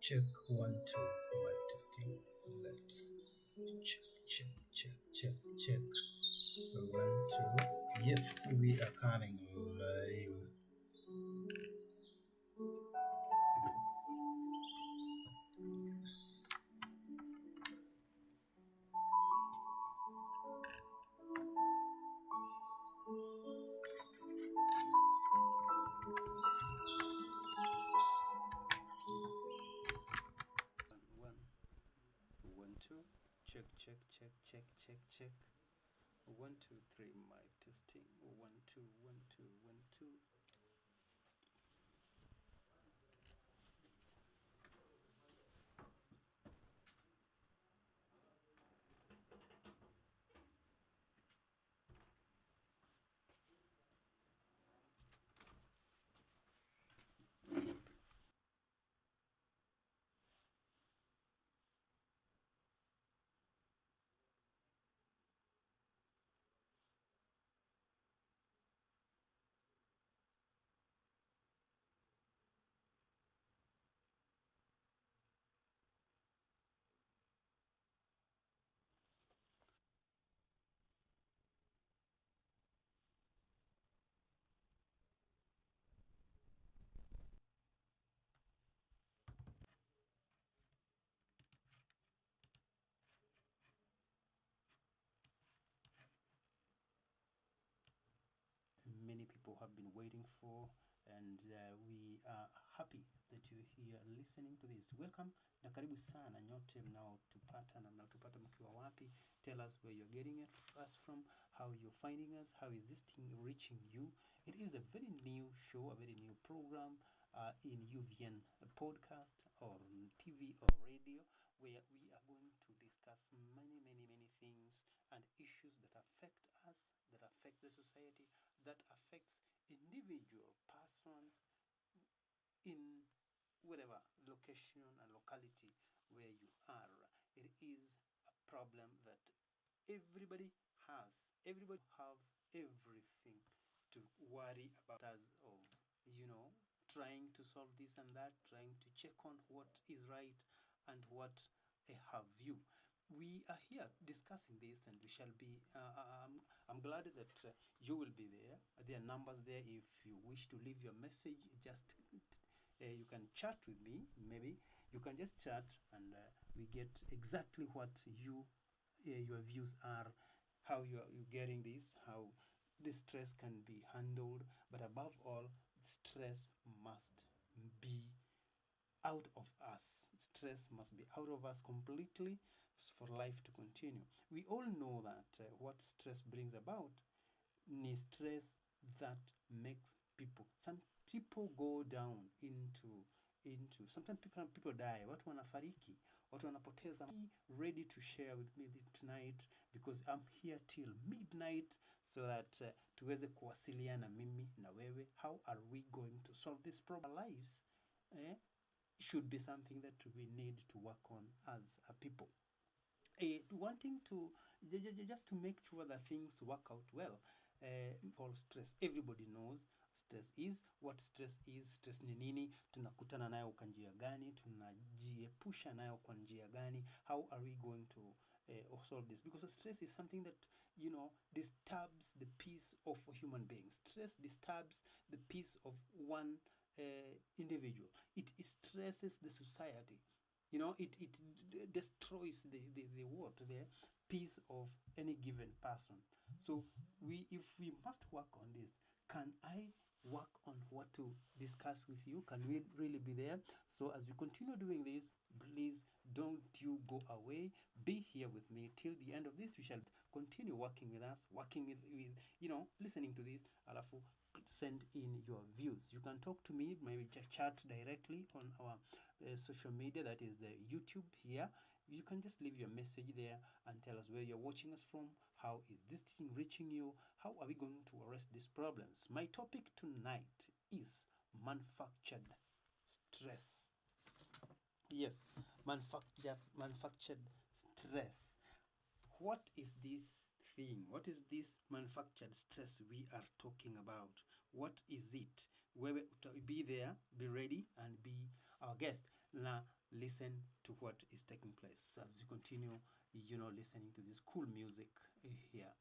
Check 1 2 mic testing. Let's check. 1 2. Yes, we are coming live. Check, check, check. 1, 2, 3, mic testing. 1, 2, 1, 2, 1, 2. Many people have been waiting for, and we are happy that you're here listening to this. Welcome na karibu sana nyote mnaotupata na mnaotupata mkiwa wapi. Tell us where you're getting us from, how you're finding us, how is this thing reaching you. It is a very new show, a very new program in UVN podcast or TV or radio, where we are going to discuss many things and issues that affect us, that affect the society, that affects individual persons in whatever location and locality where you are. It is a problem that everybody has. Everybody have everything to worry about as of, trying to solve this and that, trying to check on what is right and what have you. We are here discussing this, and we shall be. I'm glad that you will be there. There are numbers there. If you wish to leave your message, just you can chat with me. Maybe you can just chat, and we get exactly what your views are, how you getting this, how this stress can be handled. But above all, stress must be out of us. Stress must be out of us completely for life to continue. We all know that what stress brings about is stress that makes some people go down into sometimes people die, watu wanafariki, watu wanapoteza. Be ready to share with me tonight, because I'm here till midnight, so that tuweze kuwasiliana mimi na wewe. How are we going to solve this problem? Our lives should be something that we need to work on as a people. Wanting to just to make sure that things work out well. All stress, everybody knows stress is what stress is. Stress ni nini? Tunakutana nayo kwa njia gani? Tunajiepusha nayo kwa njia gani? How are we going to solve this? Because stress is something that disturbs the peace of a human being. Stress disturbs the peace of one individual. It stresses the society. It destroys the what the peace of any given person. So if we must work on this, can I work on what to discuss with you? Can we really be there? So as we continue doing this, please don't you go away. Be here with me till the end of this. We shall continue working with us, working with listening to this. Alafu send in your views. You can talk to me, maybe chat directly on our social media, that is the YouTube here. You can just leave your message there and tell us where you're watching us from. How is this thing reaching you? How are we going to arrest these problems? My topic tonight is manufactured stress. Yes, manufactured stress. What is this thing? What is this manufactured stress we are talking about? What is it? Be there, be ready, and be our guest. Now, listen to what is taking place as you continue, listening to this cool music here.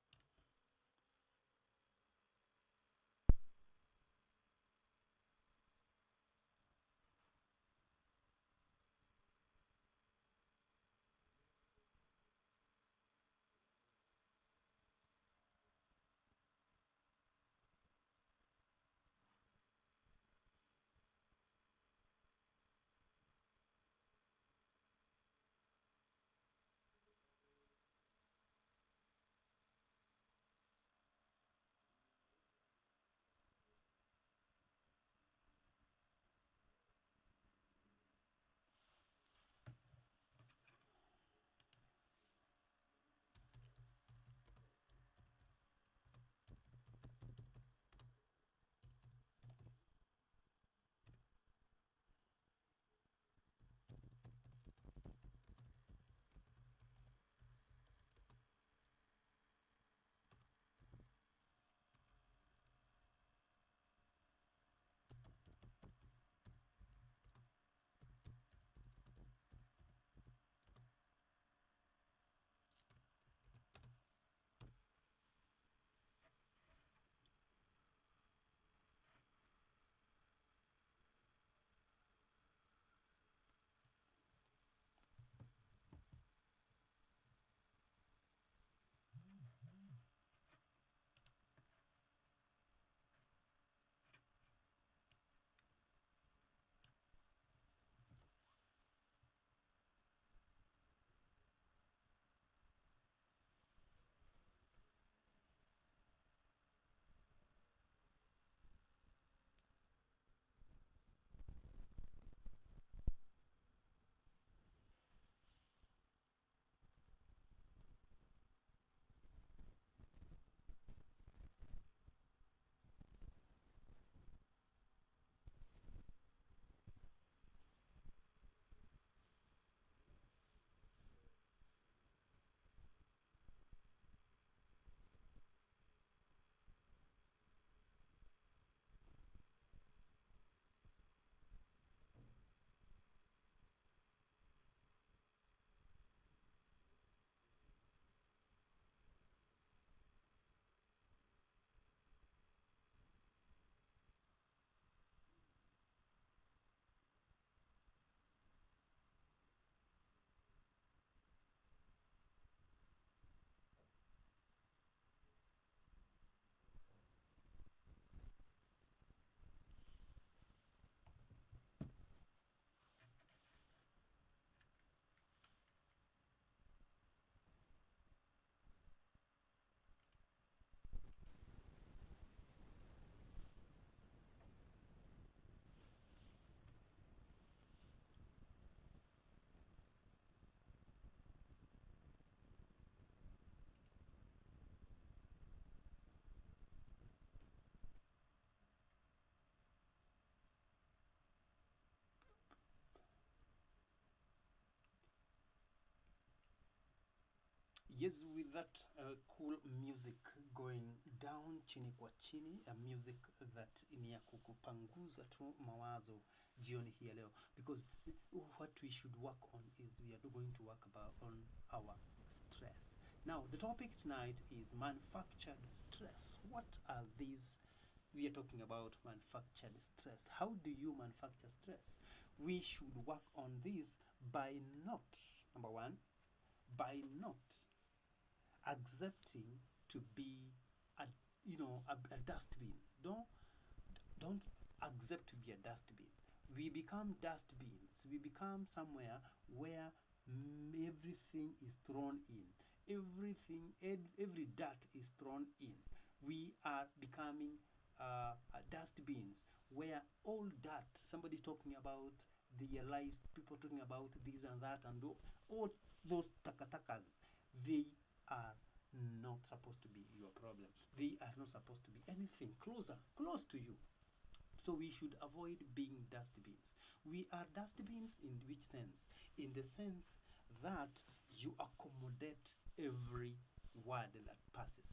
Yes, with that cool music going down chini kwa chini, a music that ni ya kukupanguza tu mawazo jioni hii ya leo, because what we should work on is we are going to work about on our stress. Now, the topic tonight is manufactured stress. What are these? We are talking about manufactured stress. How do you manufacture stress? We should work on this by not, number one, by not accepting to be a a dustbin. Don't accept to be a dustbin. We become dustbins. We become somewhere where everything is thrown in. Every dirt is thrown in. We are becoming dustbins where all dirt, somebody talking about their lives, people talking about this and that, and all those takatakas, they are not supposed to be your problem. They are not supposed to be anything close to you. So we should avoid being dustbins. We are dustbins in which sense? In the sense that you accommodate every word that passes.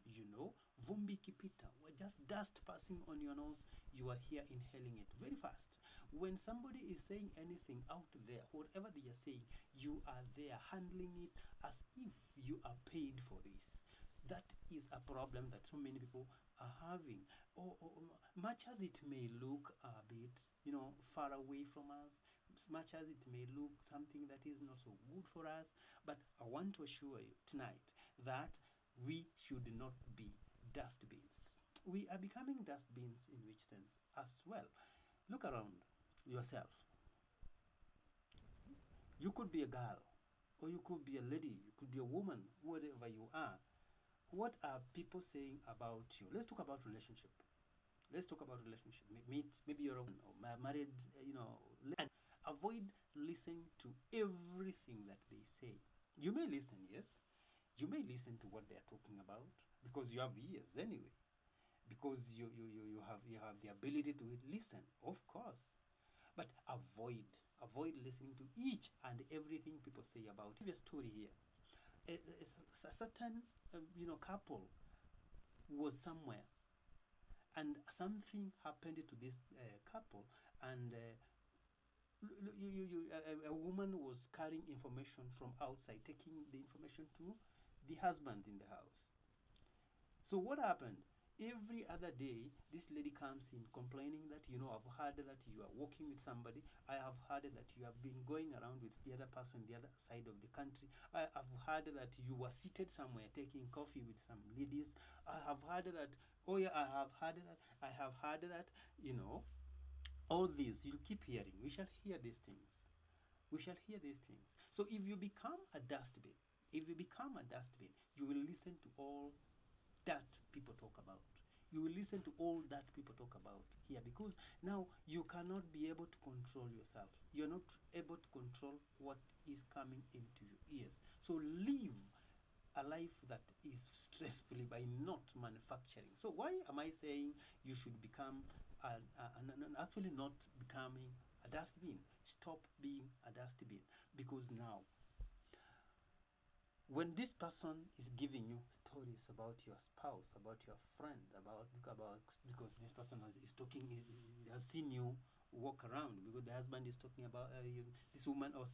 You know, vumbi kipita, we're just dust passing on your nose, you are here inhaling it very fast. When somebody is saying anything out there, whatever they are saying, you are there handling it as if you are paid for this. That is a problem that so many people are having. Much as it may look a bit, far away from us, much as it may look something that is not so good for us, but I want to assure you tonight that we should not be dustbins. We are becoming dustbins in which sense as well? Look around yourself. You could be a girl, or you could be a lady, you could be a woman, whatever you are. What are people saying about you? Let's talk about relationship. Let's talk about relationship. Maybe you're a woman or married, and avoid listening to everything that they say. You may listen, yes. You may listen to what they are talking about because you have ears anyway. Because you have the ability to listen, of course. But avoid listening to each and everything people say about you. A story here. A certain couple was somewhere, and something happened to this couple, and a woman was carrying information from outside, taking the information to the husband in the house. So what happened? Every other day, this lady comes in complaining that, I've heard that you are working with somebody. I have heard that you have been going around with the other person, the other side of the country. I have heard that you were seated somewhere taking coffee with some ladies. I have heard that, oh yeah, I have heard that, all these, you'll keep hearing. We shall hear these things. We shall hear these things. So if you become a dustbin, you will listen to all that people talk about. You will listen to all that people talk about here, because now you cannot be able to control yourself. You're not able to control what is coming into your ears. So live a life that is stress-free by not manufacturing. So why am I saying you should become actually not becoming a dustbin? Stop being a dustbin, because now when this person is giving you stories about your spouse, about your friend, about because this person is talking, has seen you walk around, because the husband is talking about this woman, or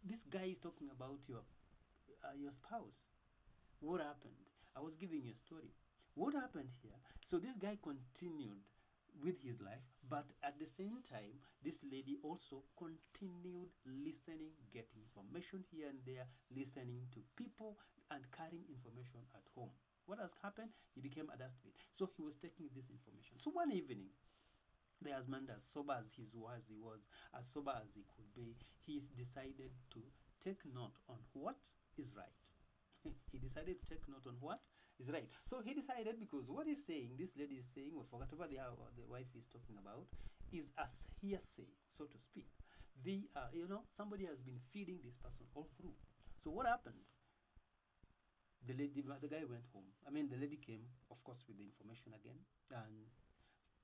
this guy is talking about your spouse. What happened? I was giving you a story. What happened here? So this guy continued with his life, but at the same time, this lady also continued listening, getting information here and there, listening to people and carrying information at home. What has happened? He became a dustbin. So he was taking this information. So one evening, the husband, as sober as he was, as sober as he could be, he decided to take note on what is right. He decided to take note on what is right. So he decided, because what he's saying, this lady is saying, or whatever the wife is talking about, is as hearsay, so to speak. Somebody has been feeding this person all through. So what happened? The guy went home. The lady came, of course, with the information again, and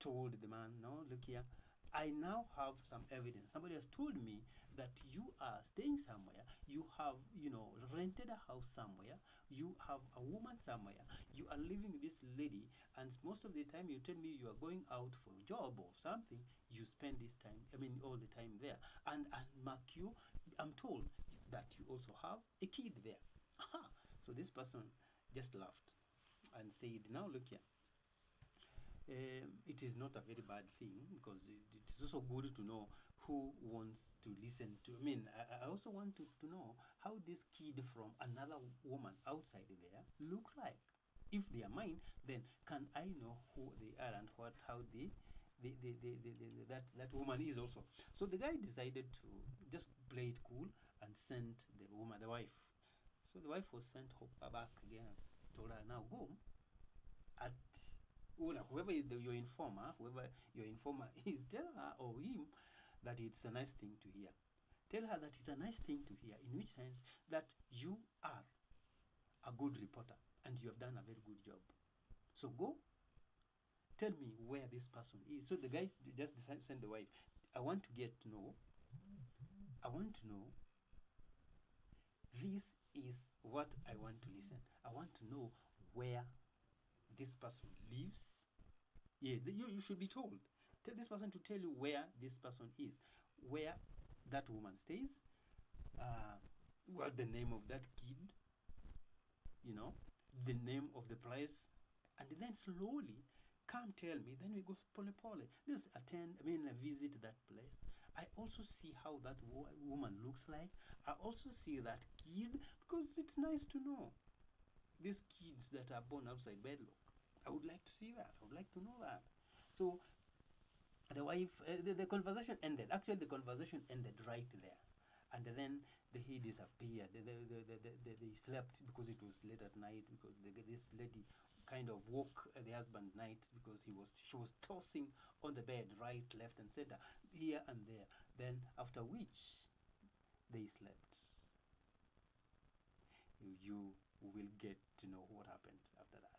told the man, no, look here, I now have some evidence. Somebody has told me that you are staying somewhere, you have, rented a house somewhere, you have a woman somewhere, you are living with this lady, and most of the time you tell me you are going out for a job or something, you spend this time, all the time there. And mark you, I'm told that you also have a kid there. Aha! So this person just laughed and said, now look here. It is not a very bad thing, because it is also good to know who wants to listen to. I also want to know how this kid from another woman outside there look like. If they are mine, then can I know who they are and how that woman is also. So the guy decided to just play it cool and send the wife. So the wife was sent back again. Told her, now go at whoever is your informer is, tell her or him that it's a nice thing to hear. Tell her that it's a nice thing to hear, in which sense that you are a good reporter and you have done a very good job. So go tell me where this person is. So the guy just decided to send the wife. I want to know this is what I want to listen. I want to know where this person lives. Yeah, you should be told. Tell this person to tell you where this person is, where that woman stays, what the name of that kid, the name of the place, and then slowly come tell me. Then we go pole pole. Just visit that place. I also see how that woman looks like. I also see that kid, because it's nice to know these kids that are born outside wedlock. I would like to see that. I would like to know that. So the wife, the conversation ended. Actually, the conversation ended right there. And then he disappeared. They slept because it was late at night, because this lady kind of woke the husband night, because she was tossing on the bed, right, left, and center, here and there. Then after which they slept. You will get to know what happened after that.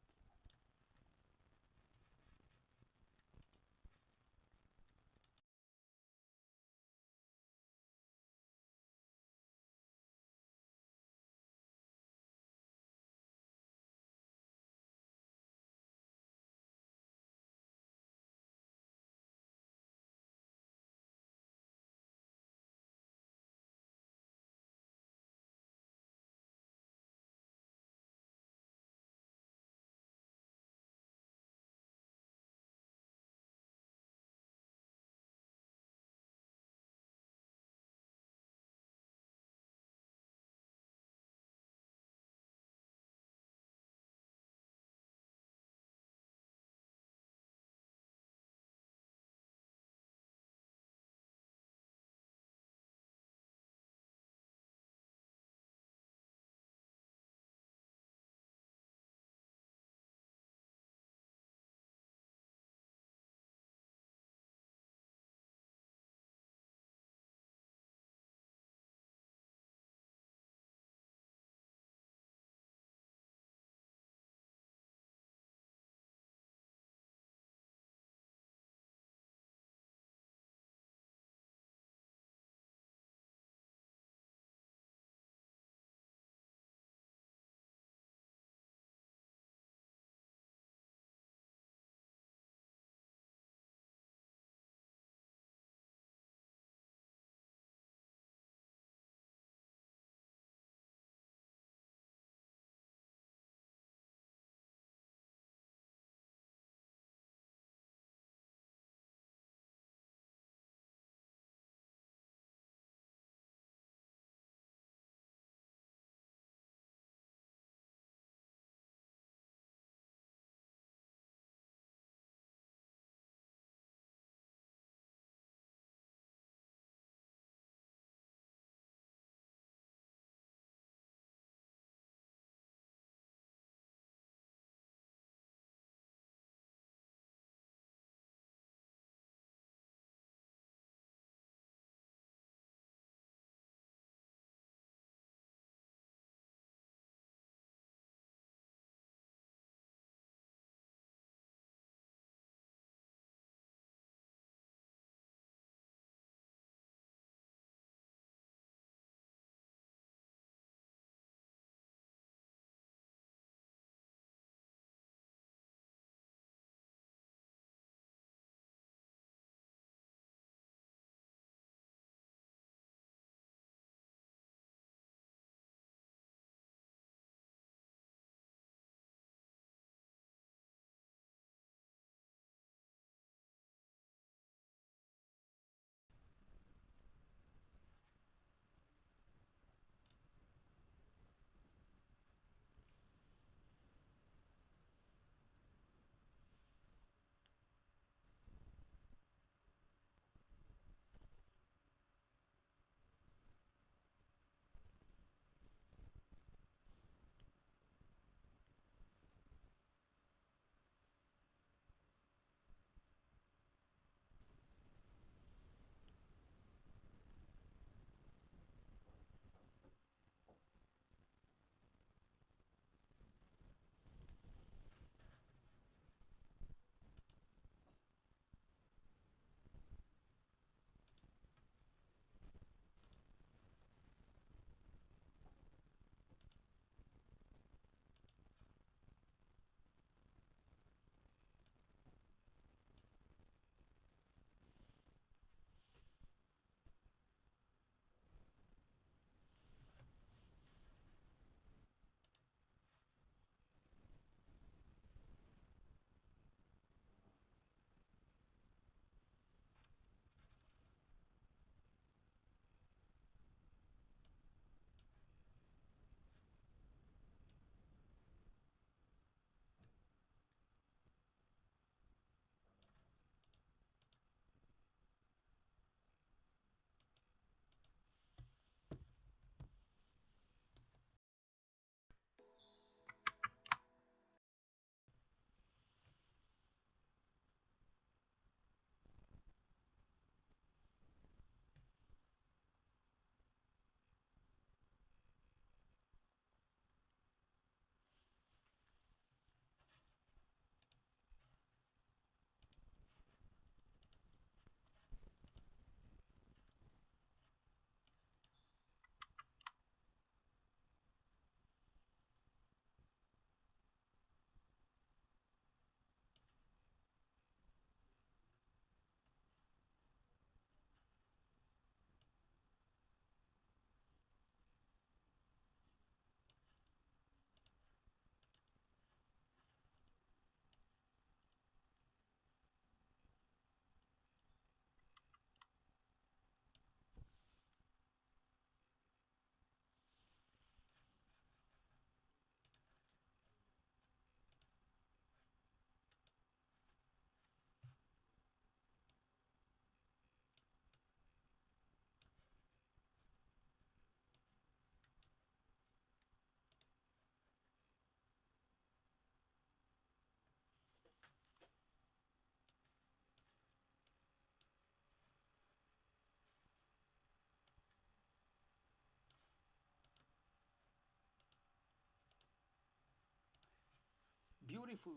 Beautiful.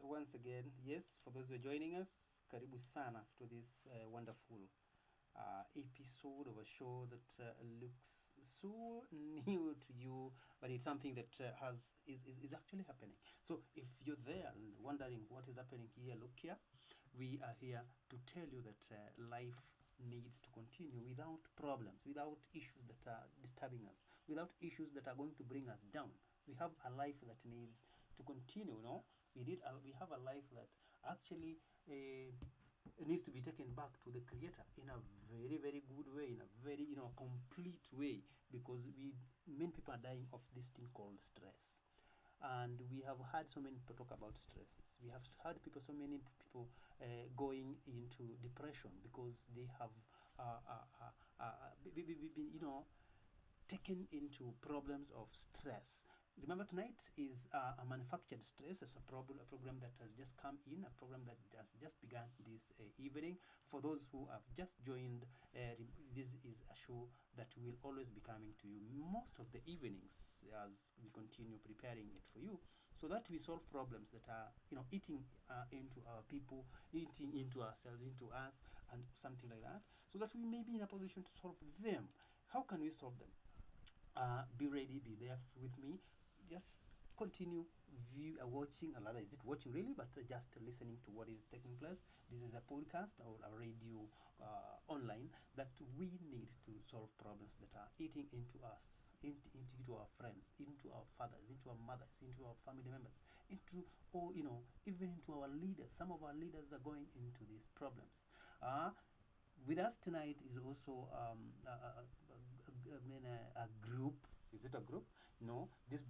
Once again, yes, for those who are joining us, karibu sana to this wonderful episode of a show that looks so new to you, but it's something that is actually happening. So if you're there and wondering what is happening here, look here. We are here to tell you that life needs to continue without problems, without issues that are disturbing us, without issues that are going to bring us down. We have a life that needs to continue. We have a life that actually needs to be taken back to the creator in a very, very good way, in a very, complete way, because many people are dying of this thing called stress. And we have heard so many people talk about stresses. We have heard so many people going into depression because they have been, taken into problems of stress. Remember, tonight is a manufactured stress. It's a program that has just come in, a program that has just begun this evening. For those who have just joined, this is a show that will always be coming to you most of the evenings as we continue preparing it for you, so that we solve problems that are, eating into our people, eating into ourselves, into us, and something like that, so that we may be in a position to solve them. How can we solve them? Be ready, be there with me. Just continue watching. Is it watching really? But just listening to what is taking place. This is a podcast or a radio online that we need to solve problems that are eating into us, into our friends, into our fathers, into our mothers, into our family members, or even into our leaders. Some of our leaders are going into these problems. With us tonight is also a group. Is it a group? No. This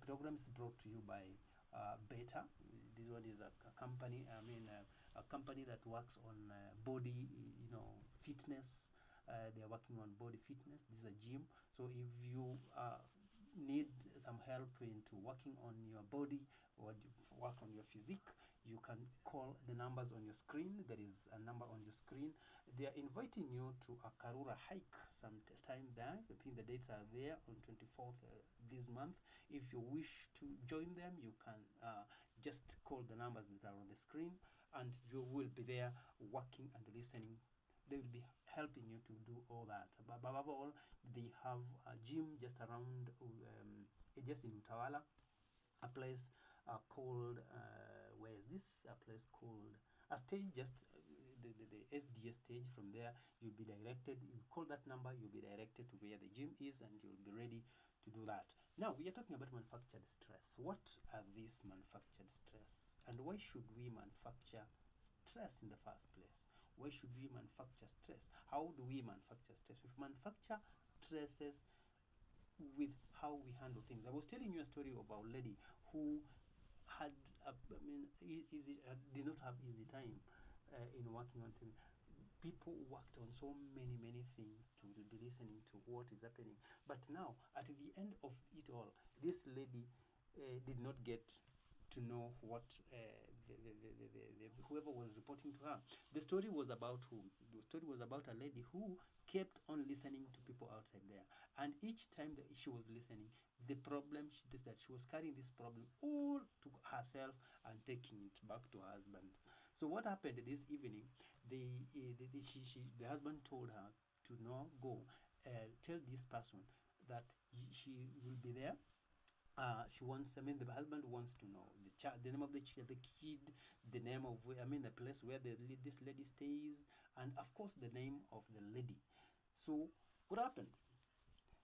program is brought to you by Beta. This one is a company. A company that works on body, fitness. They are working on body fitness. This is a gym. So if you need some help into working on your body or work on your physique, you can call the numbers on your screen. There is a number on your screen. They are inviting you to a Karura hike sometime there. I think the dates are there on 24th this month. If you wish to join them, you can just call the numbers that are on the screen, and you will be there working and listening. They will be helping you to do all that. But above all, they have a gym just around, just in Utawala, a place called, where is this? A place called, a stage, just the SDA stage. From there, you'll be directed. You call that number, you'll be directed to where the gym is, and you'll be ready to do that. Now, we are talking about manufactured stress. What are these manufactured stress? And why should we manufacture stress in the first place? Why should we manufacture stress? How do we manufacture stress? We manufacture stresses with how we handle things. I was telling you a story of our lady who had, did not have easy time in working on things. People worked on so many things to be listening to what is happening. But now, at the end of it all, this lady did not get to know what whoever was reporting to her. The story was about who? The story was about a lady who kept on listening to people outside there. And each time that she was listening, the problem that she was carrying this problem all to herself and taking it back to her husband. So what happened this evening? The husband told her to now go tell this person that she will be there. She wants. The husband wants to know the name of the kid, the name of the place where this lady stays, and of course the name of the lady. So what happened?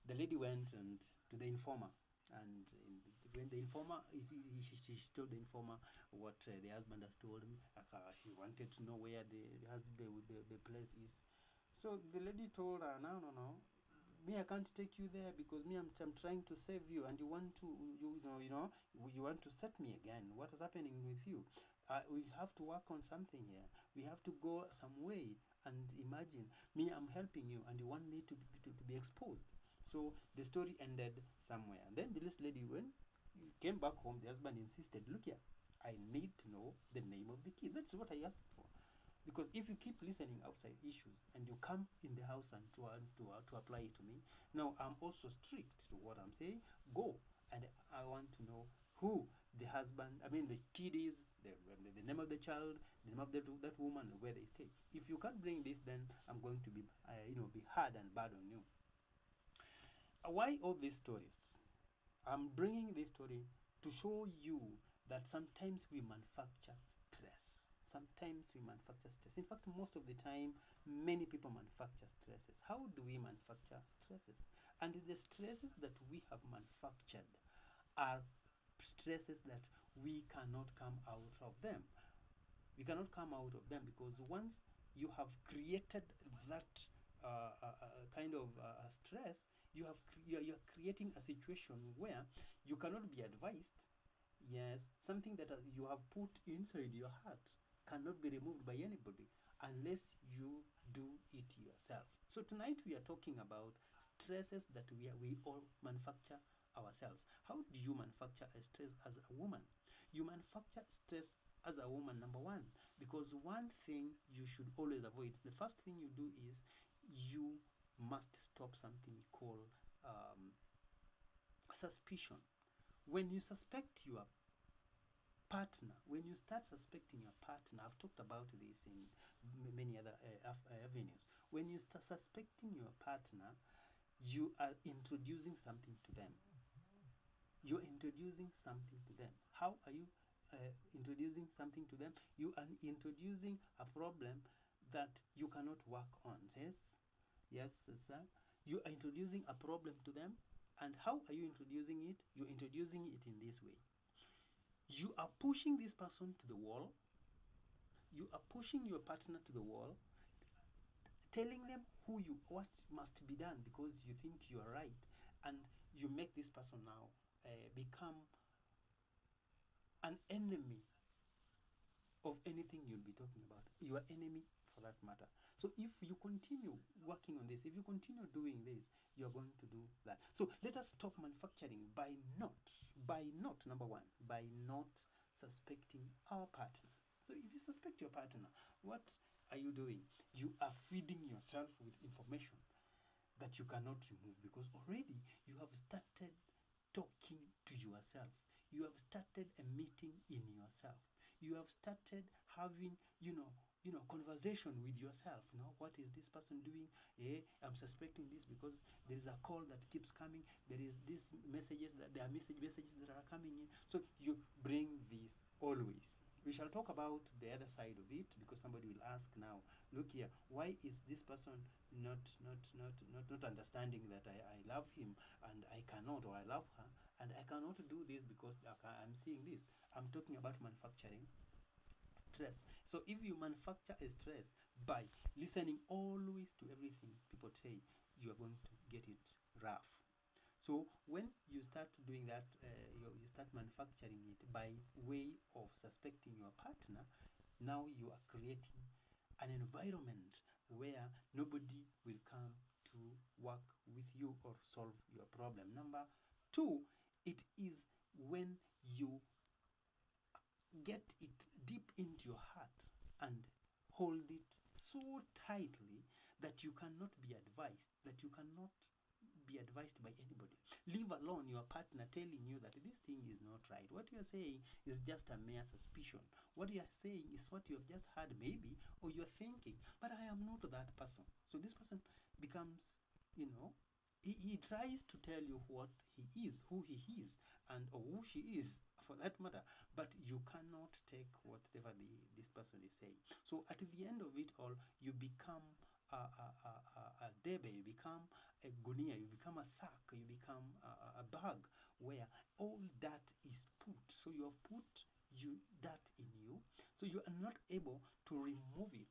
The lady went and to the informer, and when the informer, she told the informer what the husband has told him. She wanted to know where the place is. So the lady told her, no, me, I can't take you there because me, I'm trying to save you, and you want to you want to set me again. What is happening with you? We have to work on something here. We have to go some way. And imagine me, I'm helping you, and you want me to be exposed. So the story ended somewhere. And then this lady, when came back home, the husband insisted, look here, I need to know the name of the kid. That's what I asked for. Because if you keep listening outside issues and you come in the house and to apply it to me, now I'm also strict to what I'm saying. Go, and I want to know who the husband, I mean the kid is, the name of the child, the name of that woman, where they stay. If you can't bring this, then I'm going to be, be hard and bad on you. Why all these stories? I'm bringing this story to show you that sometimes we manufacture stress. Sometimes we manufacture stress. In fact, most of the time, many people manufacture stresses. How do we manufacture stresses? And the stresses that we have manufactured are stresses that we cannot come out of them. We cannot come out of them because once you have created that kind of stress, you're creating a situation where you cannot be advised. Yes, something that you have put inside your heart cannot be removed by anybody unless you do it yourself. So tonight we are talking about stresses that we all manufacture ourselves. How do you manufacture a stress as a woman? You manufacture stress as a woman, number one, because one thing you should always avoid, the first thing you do is you must stop something called suspicion. When you suspect your partner, when you start suspecting your partner, I've talked about this in many other avenues. When you start suspecting your partner, you are introducing something to them. You're introducing something to them. How are you introducing something to them? You are introducing a problem that you cannot work on. Yes, yes, sir. You are introducing a problem to them. And how are you introducing it? You're introducing it in this way. You are pushing this person to the wall. You are pushing your partner to the wall, telling them what must be done because you think you are right, and you make this person now become an enemy of anything you'll be talking about. Your enemy for that matter. So if you continue working on this, if you continue doing this, you're going to do that. So let us stop manufacturing by not, number one, by not suspecting our partners. So if you suspect your partner, what are you doing? You are feeding yourself with information that you cannot remove because already you have started talking to yourself. You have started a meeting in yourself. You have started having, conversation with yourself. What is this person doing? I'm suspecting this because there is a call that keeps coming. There is these messages there are messages that are coming in. So you bring these always. We shall talk about the other side of it because somebody will ask now, look here, why is this person not understanding that I love him and I cannot, or I love her and I cannot do this because I'm seeing this. I'm talking about manufacturing stress. So if you manufacture a stress by listening always to everything people say, you are going to get it rough. So when you start doing that, you start manufacturing it by way of suspecting your partner, now you are creating an environment where nobody will come to work with you or solve your problem. Number two, it is when you get it deep into your heart and hold it so tightly that you cannot be advised, that you cannot be advised by anybody. Leave alone your partner telling you that this thing is not right. What you are saying is just a mere suspicion. What you are saying is what you have just heard maybe, or you're thinking, but I am not that person. So this person becomes, he tries to tell you what he is, who he is, and or who she is for that matter, but you cannot take whatever this person is saying. So at the end of it all, you become a debe, you become a gunia, you become a sack, you become a bag where all that is put. So you have put that in you, so you are not able to remove it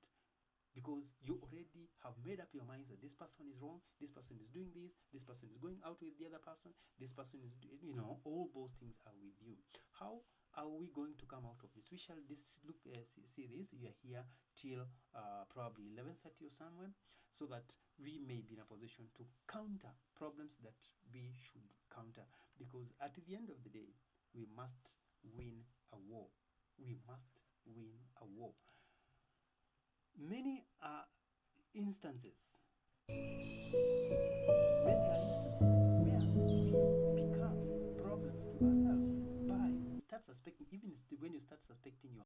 because you already have made up your minds that this person is wrong, this person is doing this person is going out with the other person, this person is, all those things are with you. How are we going to come out of this? We shall see this. We are here till probably 11:30 or somewhere, so that we may be in a position to counter problems that we should counter. Because at the end of the day, we must win a war. We must win a war. Many instances